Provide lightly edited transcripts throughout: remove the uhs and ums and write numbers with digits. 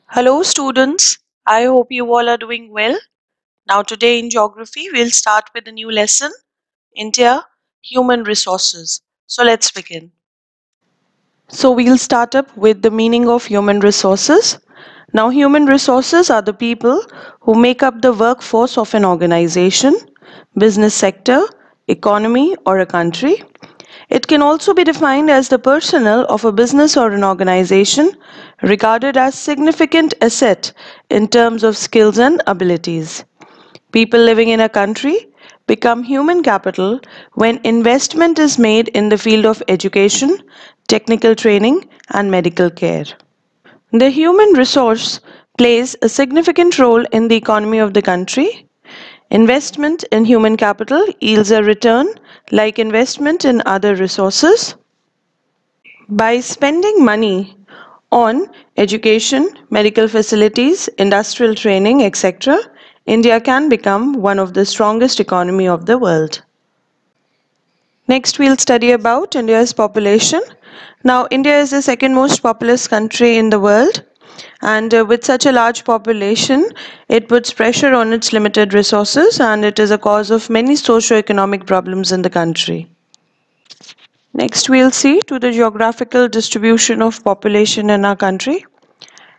Hello students, I hope you all are doing well. Now today in geography we'll start with a new lesson, India, Human Resources. So let's begin. So we'll start up with the meaning of human resources. Now human resources are the people who make up the workforce of an organization, business sector, economy or a country. It can also be defined as the personnel of a business or an organization regarded as significant asset in terms of skills and abilities. People living in a country become human capital when investment is made in the field of education, technical training, and medical care. The human resource plays a significant role in the economy of the country. Investment in human capital yields a return like investment in other resources. By spending money on education, medical facilities, industrial training, etc., India can become one of the strongest economy of the world. Next, we'll study about India's population. Now, India is the second most populous country in the world, and with such a large population, it puts pressure on its limited resources, and it is a cause of many socio-economic problems in the country. Next, we'll see to the geographical distribution of population in our country.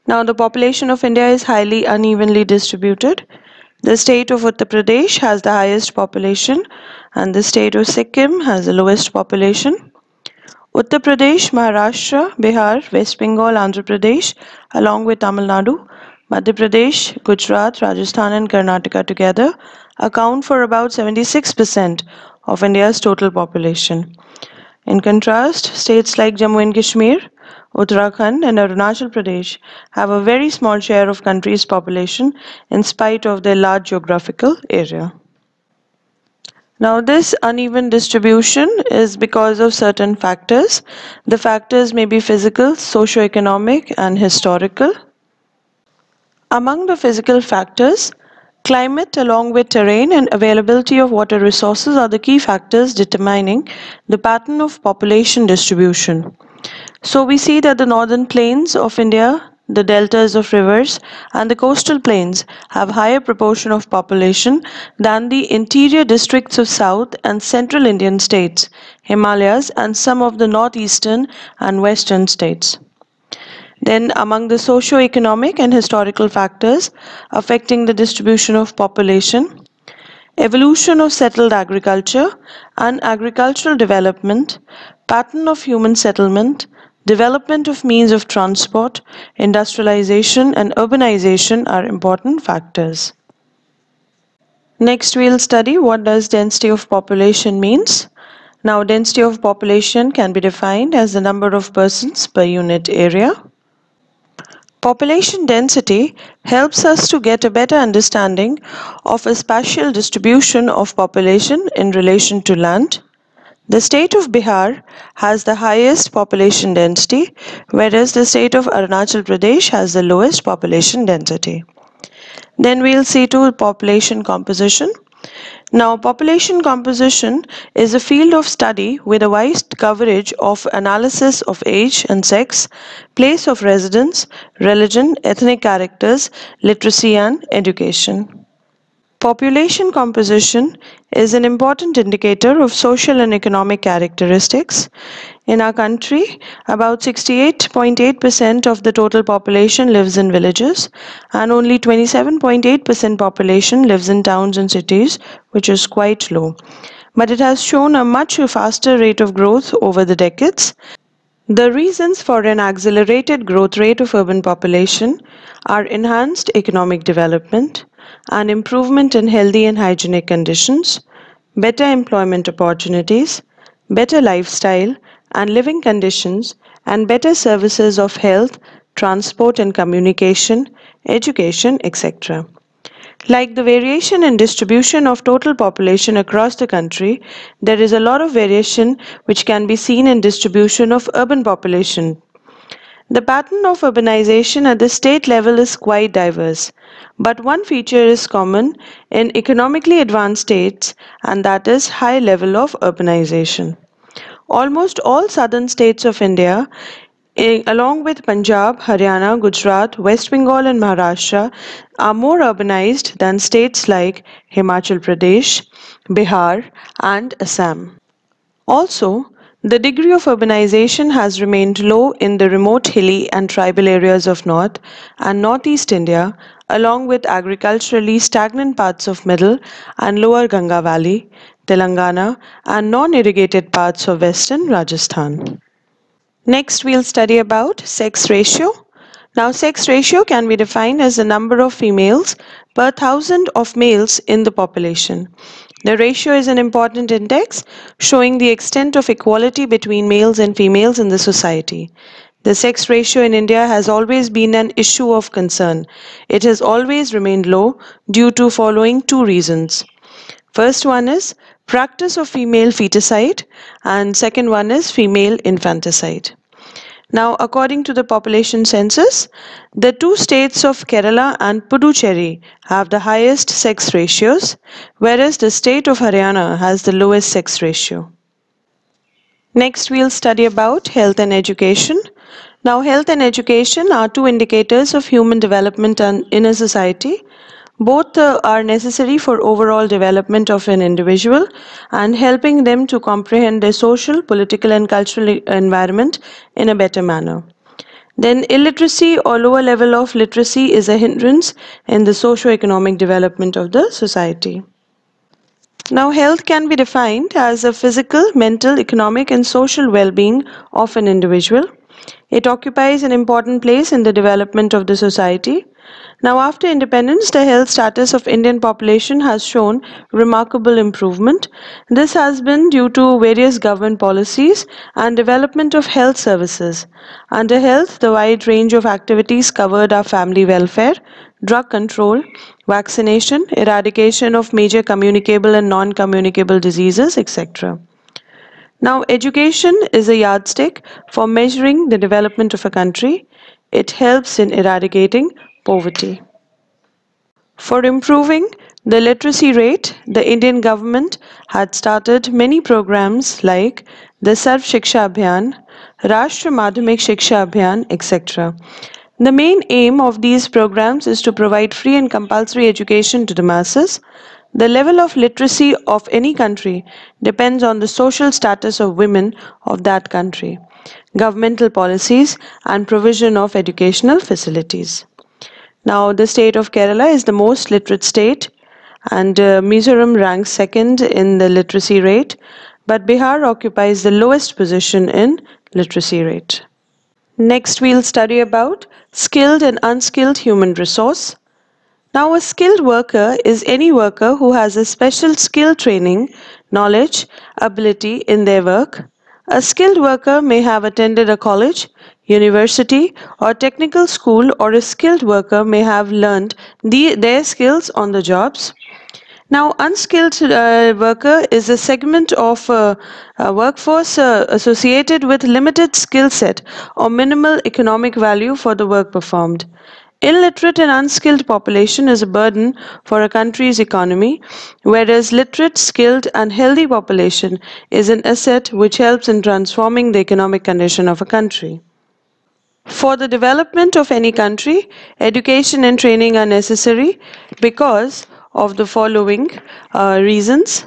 Now, the population of India is highly unevenly distributed. The state of Uttar Pradesh has the highest population, and the state of Sikkim has the lowest population. Uttar Pradesh, Maharashtra, Bihar, West Bengal, Andhra Pradesh, along with Tamil Nadu, Madhya Pradesh, Gujarat, Rajasthan, and Karnataka together account for about 76% of India's total population. In contrast, states like Jammu and Kashmir, Uttarakhand, and Arunachal Pradesh have a very small share of country's population in spite of their large geographical area. Now, this uneven distribution is because of certain factors. The factors may be physical, socio-economic, and historical. Among the physical factors, climate along with terrain and availability of water resources are the key factors determining the pattern of population distribution. So we see that the northern plains of India, the deltas of rivers, and the coastal plains have higher proportion of population than the interior districts of South and Central Indian states, Himalayas, and some of the northeastern and western states. Then, among the socio-economic and historical factors affecting the distribution of population, evolution of settled agriculture and agricultural development, pattern of human settlement, development of means of transport, industrialization and urbanization are important factors. Next, we'll study what does density of population means. Now, density of population can be defined as the number of persons per unit area. Population density helps us to get a better understanding of a spatial distribution of population in relation to land. The state of Bihar has the highest population density, whereas the state of Arunachal Pradesh has the lowest population density. Then we'll see to population composition. Now, population composition is a field of study with a wide coverage of analysis of age and sex, place of residence, religion, ethnic characters, literacy, and education. Population composition is an important indicator of social and economic characteristics. In our country, about 68.8% of the total population lives in villages, and only 27.8% population lives in towns and cities, which is quite low. But it has shown a much faster rate of growth over the decades. The reasons for an accelerated growth rate of urban population are enhanced economic development, an improvement in healthy and hygienic conditions, better employment opportunities, better lifestyle and living conditions, and better services of health, transport and communication, education, etc. Like the variation in distribution of total population across the country, there is a lot of variation which can be seen in distribution of urban population. The pattern of urbanization at the state level is quite diverse, but one feature is common in economically advanced states, and that is high level of urbanization. Almost all southern states of India Along with Punjab, Haryana, Gujarat, West Bengal, and Maharashtra, are more urbanized than states like Himachal Pradesh, Bihar, and Assam. Also, the degree of urbanization has remained low in the remote hilly and tribal areas of North and Northeast India, along with agriculturally stagnant parts of Middle and Lower Ganga Valley, Telangana, and non irrigated parts of Western Rajasthan. Next, we'll study about sex ratio. Now, sex ratio can be defined as the number of females per thousand of males in the population. The ratio is an important index showing the extent of equality between males and females in the society. The sex ratio in India has always been an issue of concern. It has always remained low due to following two reasons. First one is practice of female feticide and second one is female infanticide. Now, according to the population census, the two states of Kerala and Puducherry have the highest sex ratios, whereas the state of Haryana has the lowest sex ratio. Next, we'll study about health and education. Now, health and education are two indicators of human development in a society. Both are necessary for overall development of an individual and helping them to comprehend their social, political, and cultural environment in a better manner. Then, illiteracy or lower level of literacy is a hindrance in the socio-economic development of the society. Now, health can be defined as a physical, mental, economic, and social well being of an individual. It occupies an important place in the development of the society. Now, after independence, the health status of Indian population has shown remarkable improvement. This has been due to various government policies and development of health services. Under health, the wide range of activities covered are family welfare, drug control, vaccination, eradication of major communicable and non-communicable diseases, etc. Now, education is a yardstick for measuring the development of a country. It helps in eradicating poverty. For improving the literacy rate, the Indian government had started many programs like the Sarv Shiksha Abhiyan, Rashtra Madhyamik Shiksha Abhiyan, etc. The main aim of these programs is to provide free and compulsory education to the masses. The level of literacy of any country depends on the social status of women of that country, governmental policies, and provision of educational facilities. Now, the state of Kerala is the most literate state, and Mizoram ranks second in the literacy rate, but Bihar occupies the lowest position in literacy rate. Next, we'll study about skilled and unskilled human resource. Now, a skilled worker is any worker who has a special skill training, knowledge, ability in their work. A skilled worker may have attended a college, university, or technical school, or a skilled worker may have learned their skills on the jobs. Now, unskilled worker is a segment of a workforce associated with limited skill set or minimal economic value for the work performed. Illiterate and unskilled population is a burden for a country's economy, whereas literate, skilled, and healthy population is an asset which helps in transforming the economic condition of a country. For the development of any country, education and training are necessary because of the following reasons.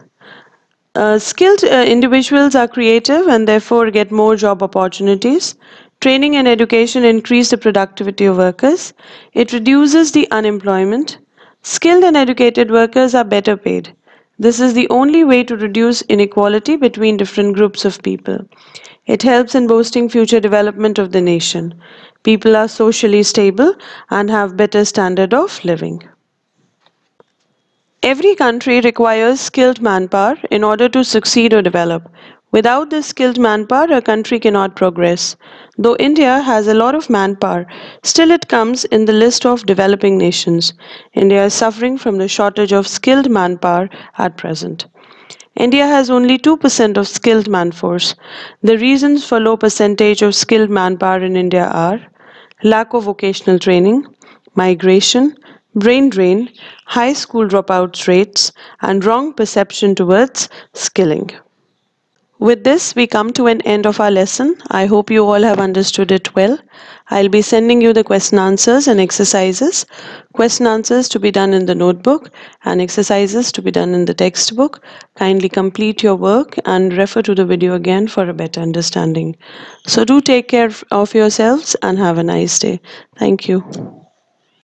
Skilled individuals are creative and therefore get more job opportunities. Training and education increase the productivity of workers. It reduces the unemployment. Skilled and educated workers are better paid. This is the only way to reduce inequality between different groups of people. It helps in boosting future development of the nation. People are socially stable and have better standard of living. Every country requires skilled manpower in order to succeed or develop. Without this skilled manpower, a country cannot progress. Though India has a lot of manpower, still it comes in the list of developing nations. India is suffering from the shortage of skilled manpower at present. India has only 2% of skilled manforce. The reasons for low percentage of skilled manpower in India are lack of vocational training, migration, brain drain, high school dropout rates, and wrong perception towards skilling. With this, we come to an end of our lesson. I hope you all have understood it well. I'll be sending you the question answers and exercises. Question answers to be done in the notebook and exercises to be done in the textbook. Kindly complete your work and refer to the video again for a better understanding. So do take care of yourselves and have a nice day. Thank you.